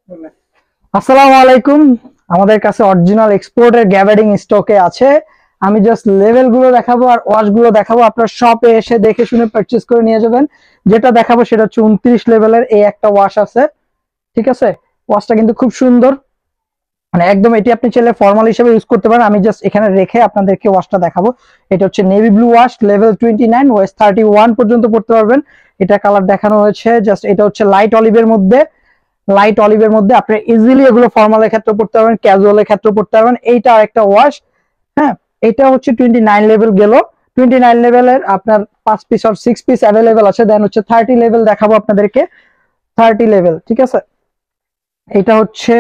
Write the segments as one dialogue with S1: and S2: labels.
S1: আসসালামু আলাইকুম। আমাদের কাছে অরিজিনাল এক্সপোর্টের গ্যাবার্ডিং স্টকে আছে। আমি জাস্ট লেভেল গুলো দেখাবো আর ওয়াশ গুলো দেখাবো, আপনার শপে এসে দেখে শুনে পারচেজ করে নিয়ে যাবেন। যেটা দেখাবো সেটা হচ্ছে 29 লেভেলের এই একটা ওয়াশ আছে, ঠিক আছে। ওয়াশটা কিন্তু খুব সুন্দর, মানে একদম এটি আপনি চাইলে ফর্মাল হিসেবে ইউজ করতে পারেন। আমি জাস্ট এখানে রেখে আপনাদেরকে ওয়াশটা দেখাবো। এটা হচ্ছে navy blue wash, level 29, West 31 পর্যন্ত পড়তে পারবেন। এটা কালার দেখানো হয়েছে জাস্ট, এটা হচ্ছে লাইট অলিভের মধ্যে। আপনি ইজিলি এগুলো ফর্মালের ক্ষেত্রে পড়তে পারবেন, ক্যাজুয়ালের ক্ষেত্রে পড়তে পারবেন। এইটা আরেকটা ওয়াশ। হ্যাঁ, এটা হচ্ছে 29 লেভেল গেল। 29 লেভেলের আপনার 5 পিস আর 6 পিস অ্যাভেলেবেল আছে। দেন হচ্ছে 30 লেভেল দেখাবো আপনাদেরকে। 30 লেভেল, ঠিক আছে। এটা হচ্ছে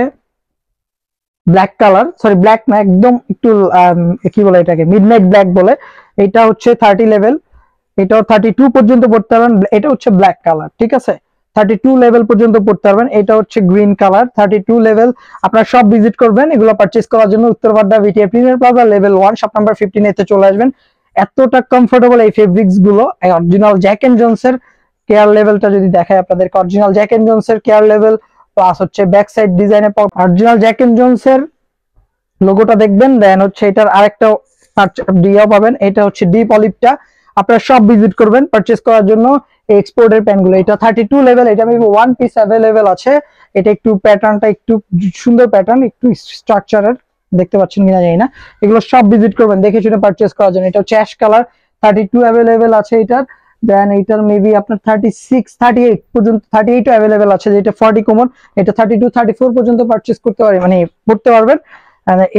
S1: ব্ল্যাক কালার, সরি ব্ল্যাক না, একদম একটু কি বলে এটাকে, মিডনাইট ব্ল্যাক বলে। এটা হচ্ছে 30 লেভেল। এটাও 32 পর্যন্ত পড়তে পারবেন। এটা হচ্ছে ব্ল্যাক কালার, ঠিক আছে। 32 লেভেল পর্যন্ত পড়তে পারবেন। এটা হচ্ছে গ্রিন কালার, 32 লেভেল। আপনারা সব ভিজিট করবেন এগুলো পারচেজ করার জন্য। Uttar Badda BTA premier plaza level 1 shop number 15 এতে চলে আসবেন। এতটা কমফোর্টেবল এই ফেব্রিক্স গুলো। অরিজিনাল জ্যাক এন্ড জোনস এর কেয়ার লেভেলটা যদি দেখায় আপনাদেরকে, অরিজিনাল জ্যাক এন্ড জোনস এর কেয়ার লেভেল প্লাস হচ্ছে ব্যাক সাইড ডিজাইনে অরিজিনাল জ্যাক এন্ড জোনস এর লোগোটা দেখবেন। দেন হচ্ছে এটার আরেকটা ডিও পাবেন, এটা হচ্ছে ডিপ অলিভটা। আপনারা সব ভিজিট করবেন পারচেজ করার জন্য এক্সপোর্টের প্যান্টগুলো। এটা 32 লেভেল, এটা মেবি ওয়ান পিস অ্যাভেলেবেল আছে। এটা একটু প্যাটার্নটা একটু সুন্দর প্যাটার্ন, একটু স্ট্রাকচারের, দেখতে পাচ্ছেন কিনা জানি না। এগুলো সব ভিজিট করবেন দেখে শুনে পারচেজ করার জন্য। এটা হচ্ছে অ্যাশ কালার, 32 অ্যাভেলেবেল আছে এটার। দেন এটার মেবি আপনার 36 38 পর্যন্ত, 38 অ্যাভেলেবেল আছে, যেটা 40 কমন। এটা 32 34 পর্যন্ত পারচেজ করতে পারি, মানে পড়তে পারবেন।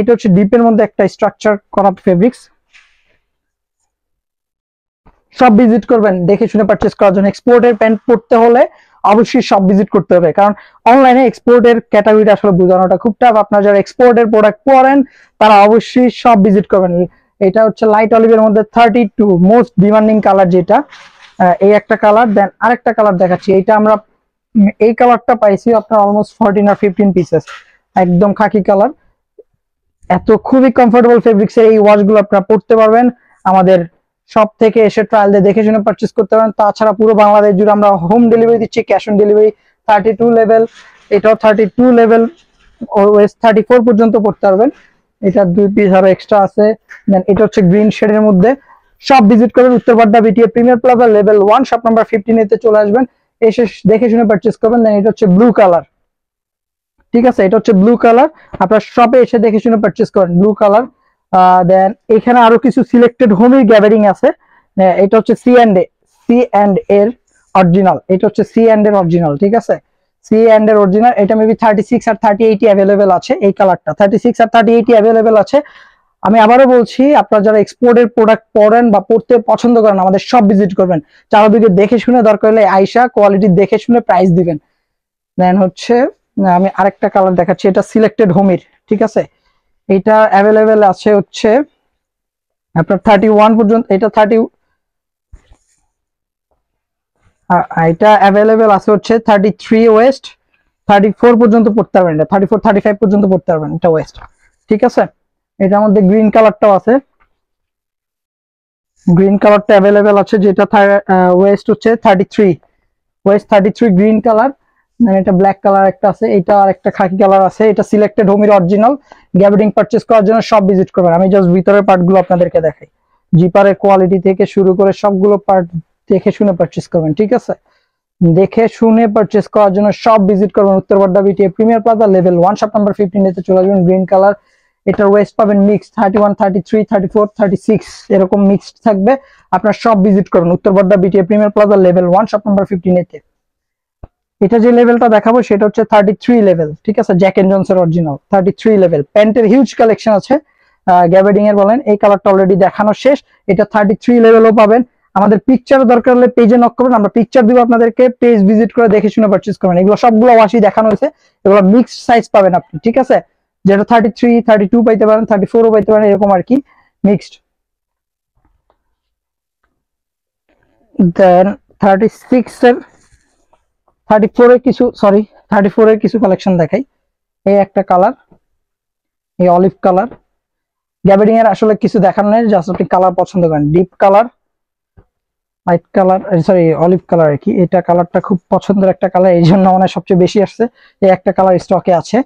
S1: এটা হচ্ছে ডিপের মধ্যে একটা স্ট্রাকচার করা ফেব্রিক্স। সব ভিজিট করবেন দেখে শুনে পারচেজ করার জন্য। এক্সপোর্টের প্যান্ট পড়তে হলে অবশ্যই সব ভিজিট করতে হবে, কারণ অনলাইনে এক্সপোর্টের ক্যাটাগরিটা আসলে বোঝানোটা খুব টাফ। আপনারা যারা এক্সপোর্টের প্রোডাক্ট পড়েন তারা অবশ্যই সব ভিজিট করবেন। এটা হচ্ছে লাইট অলিভের মধ্যে 32 মোস্ট ডিমান্ডিং কালার, যেটা এই একটা কালার। দেন আরেকটা কালার দেখাচ্ছি। এইটা আমরা এই কালারটা পাইছি আপনার অলমোস্ট 14 আর 15 পিসেস, একদম খাকি কালার। এত খুবই কমফোর্টেবল ফেব্রিক্স এর এই ওয়াশ গুলো আপনারা পড়তে পারবেন আমাদের সব থেকে এসে ট্রায়াল দিয়ে দেখে শুনে পারচেজ করতে পারেন। তাছাড়া পুরো বাংলাদেশ জুড়ে আমরা হোম ডেলিভারি দিচ্ছি, ক্যাশ অন ডেলিভারি। 32 লেভেল, এটাও 32 লেভেল, ওয়েস্ট 34 পর্যন্ত পড়তে পারবেন। এটার 2 পিস আরো এক্সট্রা আছে। দেন এটা হচ্ছে গ্রিন শেডের মধ্যে। সব ভিজিট করবেন Uttar Badda BTA premier plaza level 1 shop number 15 এতে চলে আসবেন, এসে দেখে শুনে পারচেজ করবেন। দেন এটা হচ্ছে ব্লু কালার, ঠিক আছে। এটা হচ্ছে ব্লু কালার, আপনার শপে এসে দেখে শুনে পারচেজ করেন, ব্লু কালার। দেন এখানে আরো কিছু সিলেক্টেড হোমের গ্যাদারিং আছে। এটা হচ্ছে সি এন্ড এর অরিজিনাল। এটা হচ্ছে সি এন্ড এর অরিজিনাল, ঠিক আছে। সি এন্ড এর অরিজিনাল। এটা মেবি 36 আর 38 অ্যাভেলেবেল আছে। এই কালারটা 36 আর 38 অ্যাভেলেবেল আছে। আমি আবারও বলছি, আপনারা যারা এক্সপোর্টের প্রোডাক্ট পড়েন বা পড়তে পছন্দ করেন আমাদের সব ভিজিট করবেন। চারদিকে দেখে শুনে, দরকার হলে আইসা কোয়ালিটি দেখে শুনে প্রাইস দিবেন। দেন হচ্ছে আমি আরেকটা কালার দেখাচ্ছি। এটা সিলেক্টেড হোমের, ঠিক আছে। এটা অ্যাভেলেবেল আছে হচ্ছে আপনার 31 পর্যন্ত। এটা 30, এটা অ্যাভেলেবেল আছে হচ্ছে 33 ওয়েস্ট 34 পর্যন্ত পড়তে পারবেন। এটা 34 35 পর্যন্ত পড়তে পারবেন, এটা ওয়েস্ট, ঠিক আছে। এটার মধ্যে গ্রিন কালারটাও আছে। গ্রিন কালারটা অ্যাভেলেবেল আছে, যেটা ওয়েস্ট হচ্ছে 33, ওয়েস্ট 33 গ্রিন কালার। এটা ব্ল্যাক কালার একটা আছে, এটা আর একটা খাকি কালার আছে। এটা সিলেক্টেড হোমের অরিজিনাল। গ্যাবার্ডিং পারচেজ করার জন্য সব ভিজিট করবেন। আমি জাস্ট ভিতরের পার্ট গুলো আপনাদেরকে দেখাই। জিপারের কোয়ালিটি থেকে শুরু করে সবগুলো পার্ট দেখে শুনে পারচেজ করবেন, ঠিক আছে। দেখে শুনে পারচেজ করার জন্য সব ভিজিট করবেন Uttar Badda BTA premier plaza level 1 shop number 15 এতে চলে আসবেন। গ্রিন কালার, এটার ওয়েস্ট পাবেন মিক্স 31 33 34 36 এরকম মিক্সড থাকবে। আপনার সব ভিজিট করবেন Uttar Badda BTA premier plaza level 1 shop number 15 এতে। এটা যে লেভেলটা দেখাবো সেটা হচ্ছে 33 লেভেল, ঠিক আছে। জ্যাক এন্ড জোনস এর অরিজিনাল 33 লেভেল। প্যান্টের হিউজ কালেকশন আছে, গ্যাবার্ডিং এর বলেন। এই কালারটা অলরেডি দেখানো শেষ। এটা 33 লেভেলও পাবেন। আমাদের পিকচার দরকার হলে পেজে নক করবেন, আমরা পিকচার দিব আপনাদেরকে। পেজ ভিজিট করে দেখে শুনে পারচেজ করবেন। এগুলো সবগুলো ওয়াশই দেখানো হয়েছে। এগুলো মিক্সড সাইজ পাবেন আপনি, ঠিক আছে। যেটা 33 32 পাইতে পারেন, 34ও পাইতে পারেন, এরকম আর কি, মিক্সড। দেন 36 এর 34 এর কিছু, সরি 34 এর কিছু কালেকশন দেখাই। এই একটা কালার, এই অলিভ কালার। গ্যাবার্ডিং এর আসলে কিছু দেখানো নেই, জাস্ট আপনি কালার পছন্দ করেন। Deep colour, light colour, sorry olive colour আর কি, এটা কালারটা খুব পছন্দের একটা কালার, এই জন্য মানে সবচেয়ে বেশি আসছে। এই একটা কালার স্টকে আছে।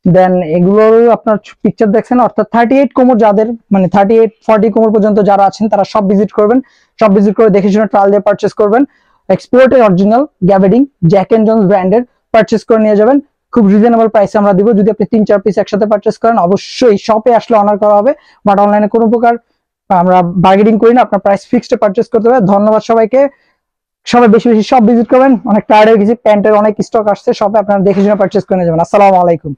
S1: দেন এগুলোর আপনার পিকচার দেখছেন, অর্থাৎ 38 কোমর যাদের, মানে 38-40 কোমর পর্যন্ত যারা আছেন তারা সব ভিজিট করবেন, সব ভিজিট করে দেখে শুনে ট্রায়াল দিয়ে পারচেস করবেন। এক্সপোর্টের অরিজিনাল গ্যাবেডিং জ্যাক এন্ড জোন্স ব্র্যান্ডের পারচেস করে নিয়ে যাবেন, খুব রিজনেবল প্রাইসে আমরা দিব। যদি আপনি 3-4 পিস একসাথে পারচেস করেন অবশ্যই শপে আসলে অনার করা হবে, বাট অনলাইনে কোনো প্রকার আমরা বার্গেনিং করি না, আপনার প্রাইস ফিক্সড পারচেস করতে হবে। ধন্যবাদ সবাইকে, সবাই বেশি বেশি সব ভিজিট করবেন। অনেক টায়ার্ড হয়ে গেছি, প্যান্টের অনেক স্টক আসছে শপে, আপনারা দেখে শুনে পারচেস করে নিয়ে যাবেন। আসসালামু আলাইকুম।